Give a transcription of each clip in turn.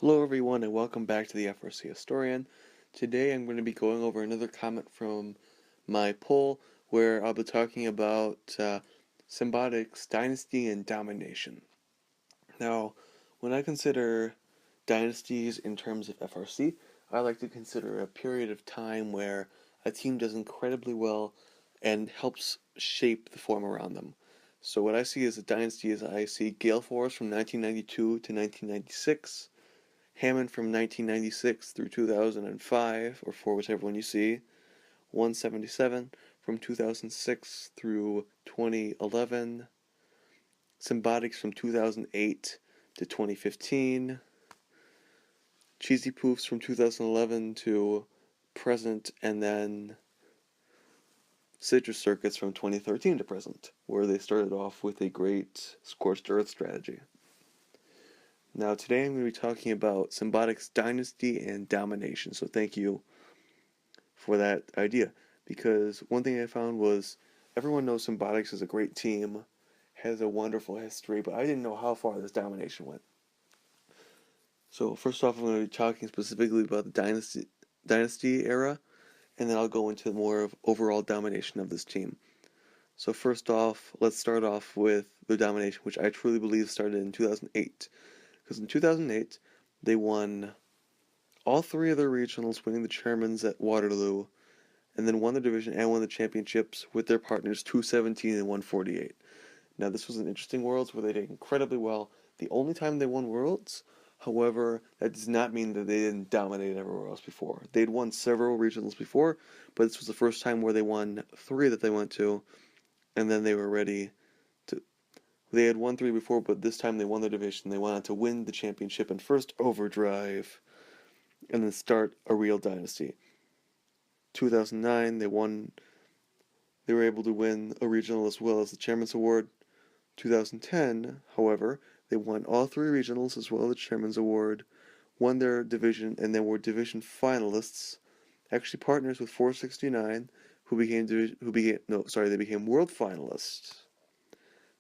Hello everyone and welcome back to the FRC Historian. Today I'm going to be going over another comment from my poll where I'll be talking about Symbiotic's Dynasty and Domination. Now, when I consider dynasties in terms of FRC, I like to consider a period of time where a team does incredibly well and helps shape the form around them. So what I see as a dynasty is I see Gale Force from 1992 to 1996, Hammond from 1996 through 2005, or 4, whichever one you see, 177 from 2006 through 2011, Symbiotics from 2008 to 2015, Cheesy Poofs from 2011 to present, and then Citrus Circuits from 2013 to present, where they started off with a great Scorched Earth strategy. Now today I'm going to be talking about Symbiotic's Dynasty and Domination, so thank you for that idea, because one thing I found was everyone knows Symbiotics is a great team, has a wonderful history, but I didn't know how far this domination went. So first off, I'm going to be talking specifically about the Dynasty era, and then I'll go into more of overall domination of this team. So first off, let's start off with the domination, which I truly believe started in 2008. Because in 2008, they won all three of their regionals, winning the chairmans at Waterloo, and then won the division and won the championships with their partners 217 and 148. Now, this was an interesting Worlds where they did incredibly well. The only time they won Worlds, however, that does not mean that they didn't dominate everywhere else before. They'd won several regionals before, but this was the first time where they won three that they went to, and then they were ready to. They had won three before, but this time they won their division. They went on to win the championship in first overdrive, and then start a real dynasty. 2009, they were able to win a regional as well as the Chairman's Award. 2010, however, they won all three regionals as well as the Chairman's Award, won their division, and then were division finalists, actually partners with 469, they became world finalists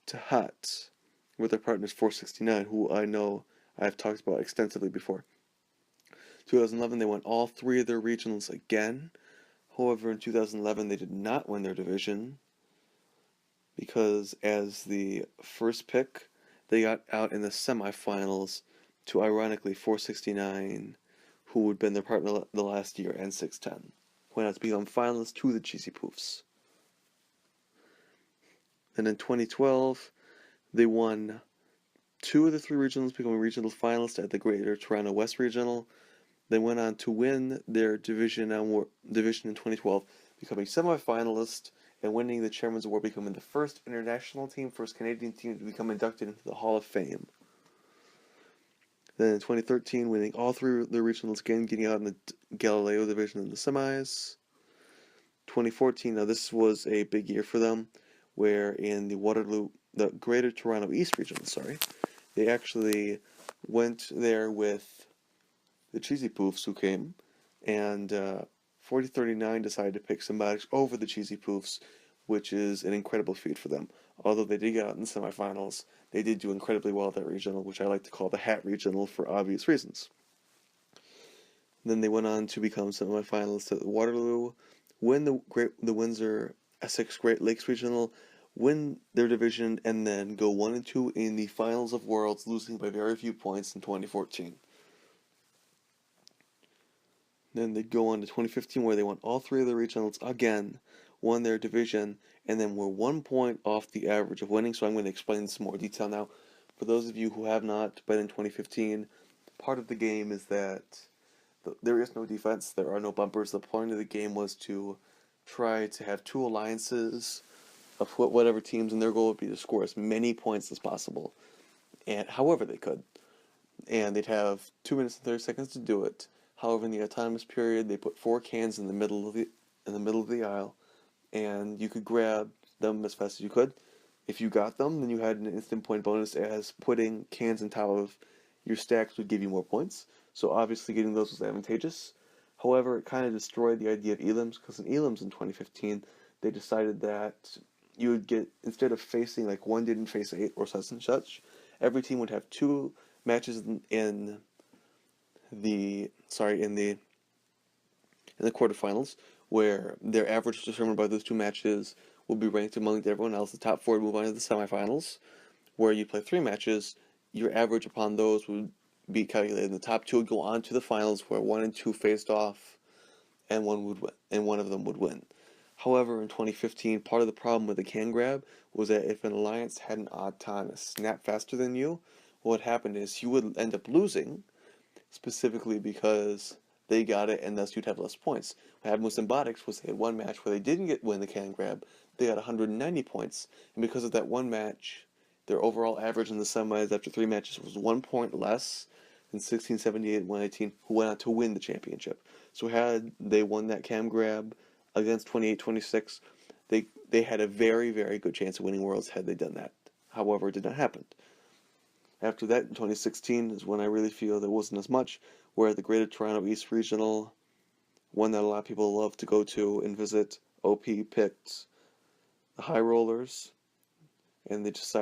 to Hot with their partners 469, who I know I've talked about extensively before. 2011, they won all three of their regionals again. However, in 2011, they did not win their division because as the first pick, they got out in the semifinals to, ironically, 469, who had been their partner the last year, and 610, went out to become finalists to the Cheesy Poofs. And in 2012, they won two of the three regionals, becoming regional finalists at the Greater Toronto West Regional. They went on to win their division in 2012, becoming semi-finalist and winning the Chairman's Award, becoming the first international team, first Canadian team to become inducted into the Hall of Fame. Then in 2013, winning all three of their regionals again, getting out in the Galileo division in the semis. 2014, now this was a big year for them, where in the Greater Toronto East Regional, they actually went there with the Cheesy Poofs, who came, and 4039 decided to pick Symbiotics over the Cheesy Poofs, which is an incredible feat for them. Although they did get out in the semifinals, they did do incredibly well at that regional, which I like to call the Hat Regional for obvious reasons. Then they went on to become semifinalists at Waterloo, win the Windsor Essex Great Lakes Regional, win their division, and then go 1-2 in the finals of Worlds, losing by very few points in 2014. Then they'd go on to 2015, where they won all three of the regionals again, won their division, and then were 1 point off the average of winning. So I'm going to explain this in more detail now. For those of you who have not been in 2015, part of the game is that there is no defense, there are no bumpers. The point of the game was to try to have two alliances of whatever teams, and their goal would be to score as many points as possible, and however they could. And they'd have 2 minutes and 30 seconds to do it. However, in the autonomous period, they put 4 cans in the middle of the aisle, and you could grab them as fast as you could. If you got them, then you had an instant point bonus, as putting cans on top of your stacks would give you more points. So obviously getting those was advantageous. However, it kind of destroyed the idea of elims, because in elims in 2015, they decided that you would get, instead of facing like one didn't face 8 or such and such, every team would have 2 matches in in the quarterfinals, where their average determined by those two matches will be ranked among everyone else. The top four would move on to the semifinals, where you play three matches. Your average upon those would be calculated. The top two would go on to the finals, where one and two faced off, and one of them would win. However, in 2015, part of the problem with the can grab was that if an alliance had an odd time to snap faster than you, what happened is you would end up losing, specifically because they got it and thus you'd have less points. What happened with Symbotics was they had one match where they didn't win the can grab, they got 190 points, and because of that one match, their overall average in the semis after three matches was 1 point less than 1678 and 118, who went on to win the championship. So had they won that cam grab against 28-26, they had a very, very good chance of winning Worlds had they done that. However, it did not happen. After that, in 2016, is when I really feel there wasn't as much, where the Greater Toronto East Regional, one that a lot of people love to go to and visit, OP picked the High Rollers, and they picked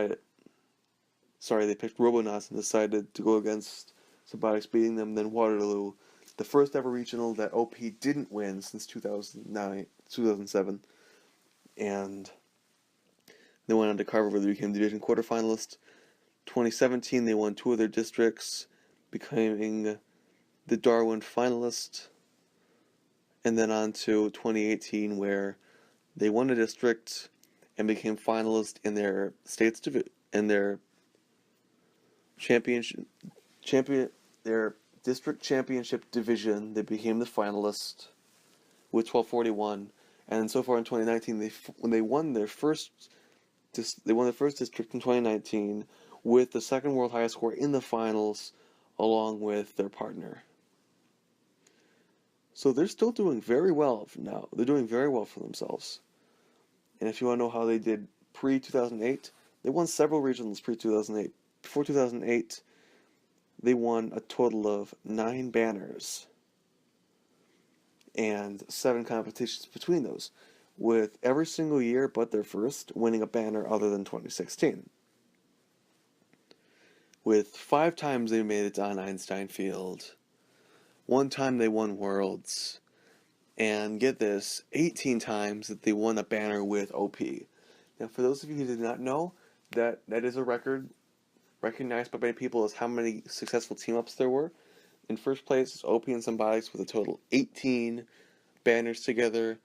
Robonauts and decided to go against Symbotics, beating them. Then Waterloo, the first ever regional that OP didn't win since 2007, and they went on to Carver, where they became the division quarterfinalist. 2017, they won two of their districts, becoming the Darwin finalist, and then on to 2018, where they won a district and became finalist in their their district championship division. They became the finalist with 1241, and so far in 2019, they won their first district in 2019 with the second world highest score in the finals, along with their partner. So they're still doing very well now. They're doing very well for themselves. And if you want to know how they did pre-2008, they won several regionals pre-2008. Before 2008, they won a total of 9 banners and 7 competitions between those, with every single year but their first winning a banner other than 2016. With 5 times they made it on Einstein Field, 1 time they won Worlds, and get this, 18 times that they won a banner with OP. Now, for those of you who did not know, that is a record recognized by many people as how many successful team-ups there were. In first place is OP and Symbotics with a total 18 banners together,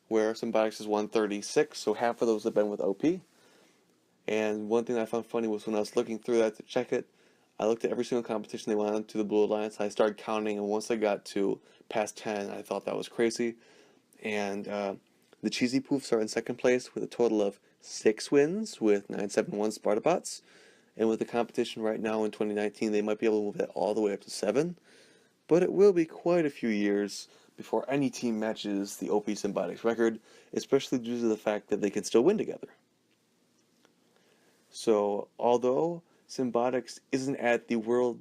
where Symbotics has won 36, so half of those have been with OP. And one thing I found funny was when I was looking through that to check it, I looked at every single competition they went on to the Blue Alliance, and I started counting, and once I got to past 10, I thought that was crazy. And the Cheesy Poofs are in second place with a total of 6 wins with 971 Spartabots. And with the competition right now in 2019, they might be able to move that all the way up to 7. But it will be quite a few years before any team matches the OP Symbotics record, especially due to the fact that they can still win together. So, although Symbotics isn't at the world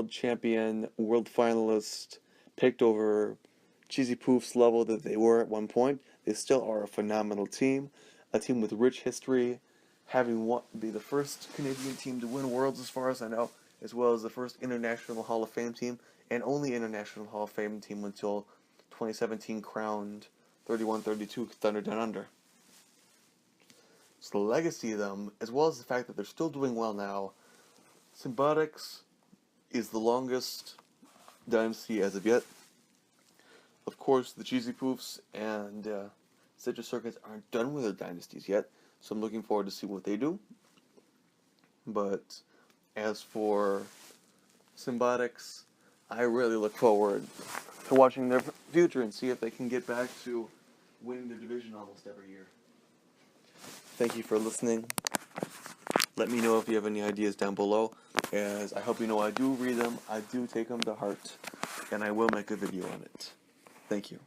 champion, world finalist, picked over Cheesy Poof's level that they were at one point, they still are a phenomenal team, a team with rich history, having be the first Canadian team to win Worlds as far as I know, as well as the first International Hall of Fame team, and only International Hall of Fame team until 2017 crowned 31-32 Thunder Down Under. So the legacy of them, as well as the fact that they're still doing well now, Symbotics is the longest dynasty as of yet. Of course, the Cheesy Poofs and Citrus Circuits aren't done with their dynasties yet, so I'm looking forward to see what they do. But as for Symbotics, I really look forward to watching their future and see if they can get back to winning the division almost every year. Thank you for listening. Let me know if you have any ideas down below, as I hope you know I do read them, I do take them to heart, and I will make a video on it. Thank you.